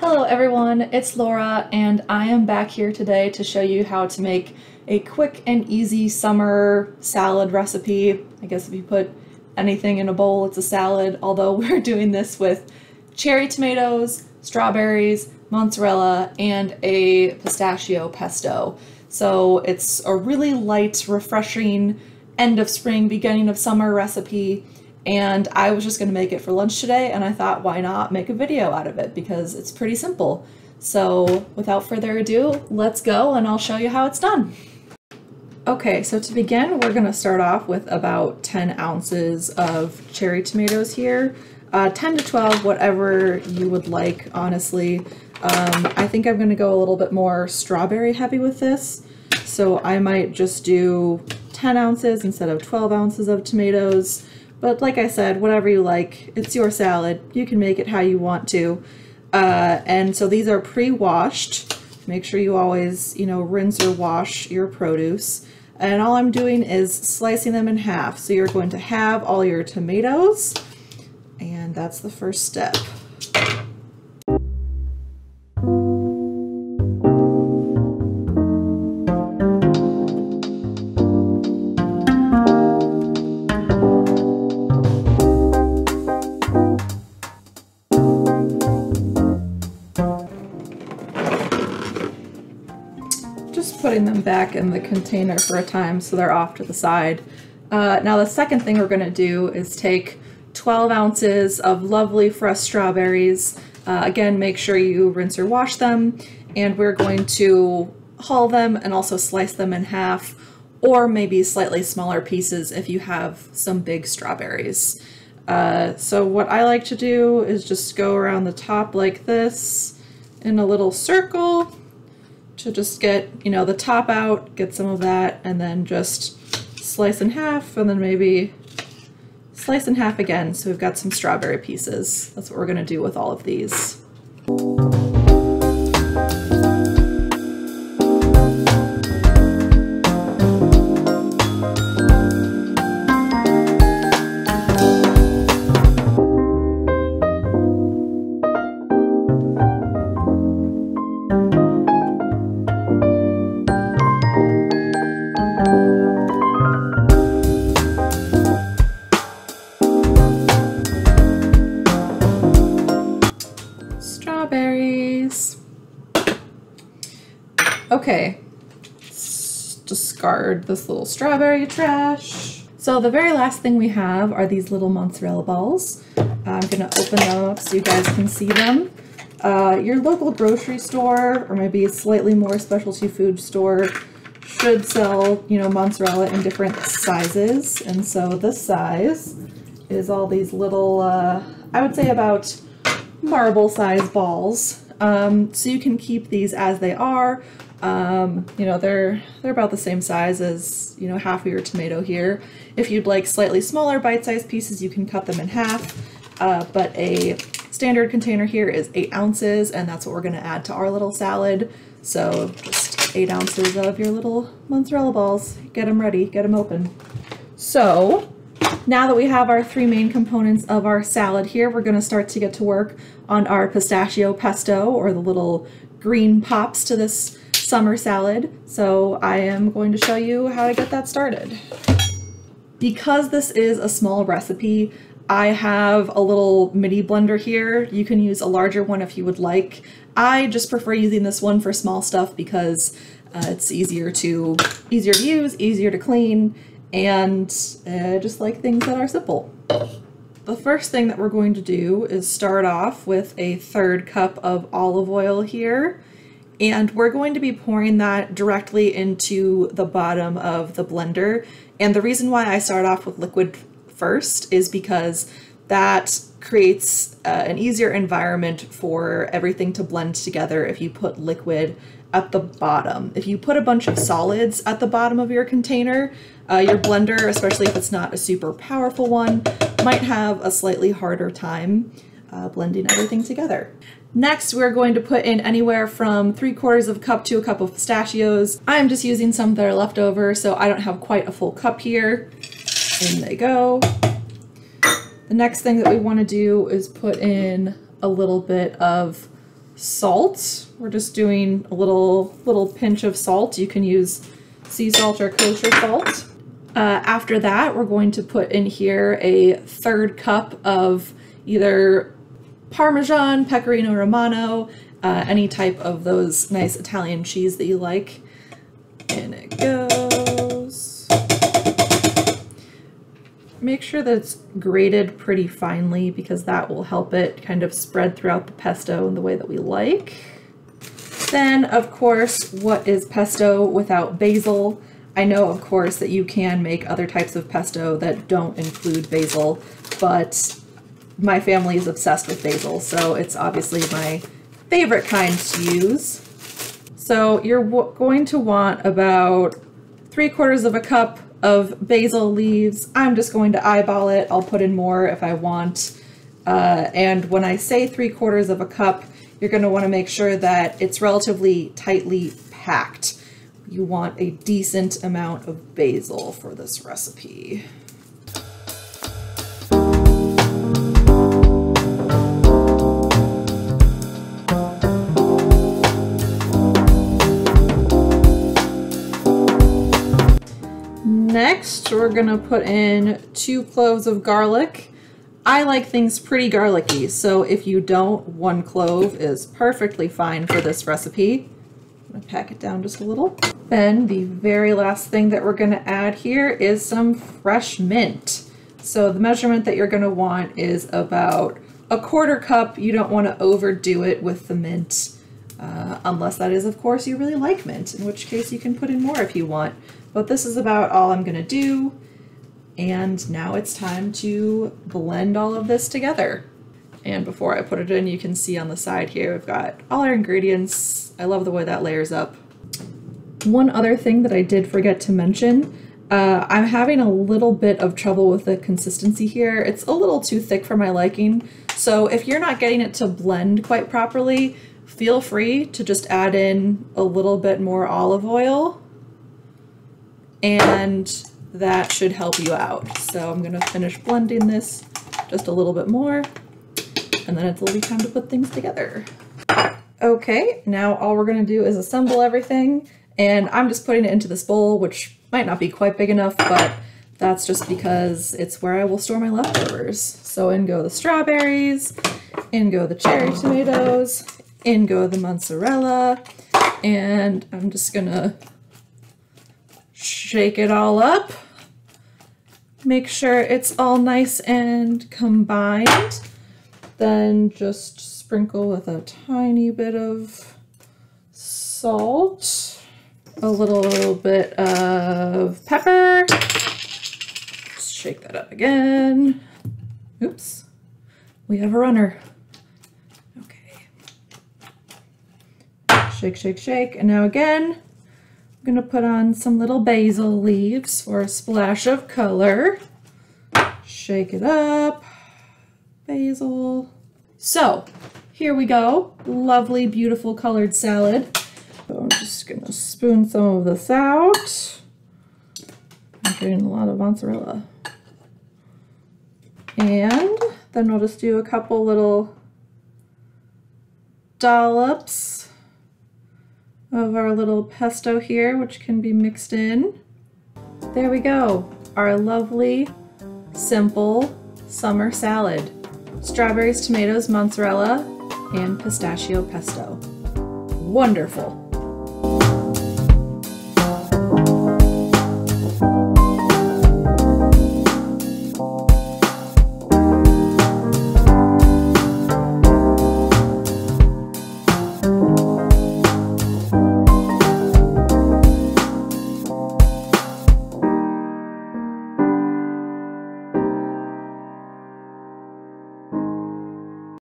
Hello everyone, it's Laura and I am back here today to show you how to make a quick and easy summer salad recipe. I guess if you put anything in a bowl it's a salad, although we're doing this with cherry tomatoes, strawberries, mozzarella, and a pistachio pesto. So it's a really light, refreshing end of spring, beginning of summer recipe. And I was just going to make it for lunch today, and I thought, why not make a video out of it, because it's pretty simple. So without further ado, let's go and I'll show you how it's done. Okay, so to begin, we're going to start off with about 10 ounces of cherry tomatoes here. 10 to 12, whatever you would like, honestly. I think I'm going to go a little bit more strawberry heavy with this, so I might just do 10 ounces instead of 12 ounces of tomatoes. But like I said, whatever you like, it's your salad. You can make it how you want to. And so these are pre-washed. Make sure you always, rinse or wash your produce. And all I'm doing is slicing them in half. So you're going to have all your tomatoes, and that's the first step. Just putting them back in the container for a time so they're off to the side. Now the second thing we're going to do is take 12 ounces of lovely fresh strawberries. Again, make sure you rinse or wash them, and we're going to hull them and also slice them in half, or maybe slightly smaller pieces if you have some big strawberries. So what I like to do is just go around the top like this in a little circle to just get, the top out, get some of that, and then just slice in half, and then maybe slice in half again, so we've got some strawberry pieces. That's what we're going to do with all of these. Strawberries. Okay, let's discard this little strawberry trash. So the very last thing we have are these little mozzarella balls. I'm gonna open them up so you guys can see them. Your local grocery store, or maybe a slightly more specialty food store, should sell, mozzarella in different sizes. And so this size is all these little, I would say about marble size balls. So you can keep these as they are. They're about the same size as, half of your tomato here. If you'd like slightly smaller bite-sized pieces, you can cut them in half. But a standard container here is 8 ounces, and that's what we're going to add to our little salad. So just 8 ounces of your little mozzarella balls. Get them ready, get them open. So now that we have our 3 main components of our salad here, we're going to start to get to work on our pistachio pesto, or the little green pops to this summer salad. So I am going to show you how to get that started. Because this is a small recipe, I have a little mini blender here. You can use a larger one if you would like. I just prefer using this one for small stuff because it's easier to use, easier to clean, and just like things that are simple. The first thing that we're going to do is start off with a 1/3 cup of olive oil here, and we're going to be pouring that directly into the bottom of the blender. And the reason why I start off with liquid first is because that creates an easier environment for everything to blend together if you put liquid at the bottom. If you put a bunch of solids at the bottom of your container, your blender, especially if it's not a super powerful one, might have a slightly harder time blending everything together. Next, we're going to put in anywhere from 3/4 cup to a cup of pistachios. I'm just using some that are left over, so I don't have quite a full cup here. In they go. The next thing that we want to do is put in a little bit of salt. We're just doing a little pinch of salt. You can use sea salt or kosher salt. After that, we're going to put in here a 1/3 cup of either Parmesan, Pecorino Romano, any type of those nice Italian cheese that you like. In it goes. Make sure that it's grated pretty finely because that will help it kind of spread throughout the pesto in the way that we like. Then, of course, what is pesto without basil? I know, of course, that you can make other types of pesto that don't include basil, but my family is obsessed with basil, so it's obviously my favorite kind to use. So you're going to want about 3/4 cup of basil leaves. I'm just going to eyeball it. I'll put in more if I want. And when I say 3/4 cup, you're going to want to make sure that it's relatively tightly packed. You want a decent amount of basil for this recipe. Next, we're gonna put in 2 cloves of garlic. I like things pretty garlicky, so if you don't, 1 clove is perfectly fine for this recipe. I'm gonna pack it down just a little. Then the very last thing that we're gonna add here is some fresh mint. So the measurement that you're gonna want is about 1/4 cup. You don't wanna overdo it with the mint, unless that is, of course, you really like mint, in which case you can put in more if you want. But this is about all I'm gonna do. And now it's time to blend all of this together. And before I put it in, you can see on the side here, we've got all our ingredients. I love the way that layers up. One other thing that I did forget to mention, I'm having a little bit of trouble with the consistency here. It's a little too thick for my liking. So if you're not getting it to blend quite properly, feel free to just add in a little bit more olive oil, and that should help you out. So I'm gonna finish blending this just a little bit more, and then it'll be time to put things together. Okay, now all we're gonna do is assemble everything, and I'm just putting it into this bowl, which might not be quite big enough, but that's just because it's where I will store my leftovers. So in go the strawberries, in go the cherry tomatoes, in go the mozzarella, and I'm just gonna shake it all up. Make sure it's all nice and combined. Then just sprinkle with a tiny bit of salt, a little bit of pepper. Just shake that up again. Oops, we have a runner. Okay. Shake, shake, shake. And now again, I'm gonna put on some little basil leaves for a splash of color. Shake it up, basil. So here we go, lovely, beautiful colored salad. So I'm just gonna spoon some of this out. I'm getting a lot of mozzarella. And then we'll just do a couple little dollops of our little pesto here, which can be mixed in. There we go, our lovely, simple summer salad. Strawberries, tomatoes, mozzarella, and pistachio pesto. Wonderful.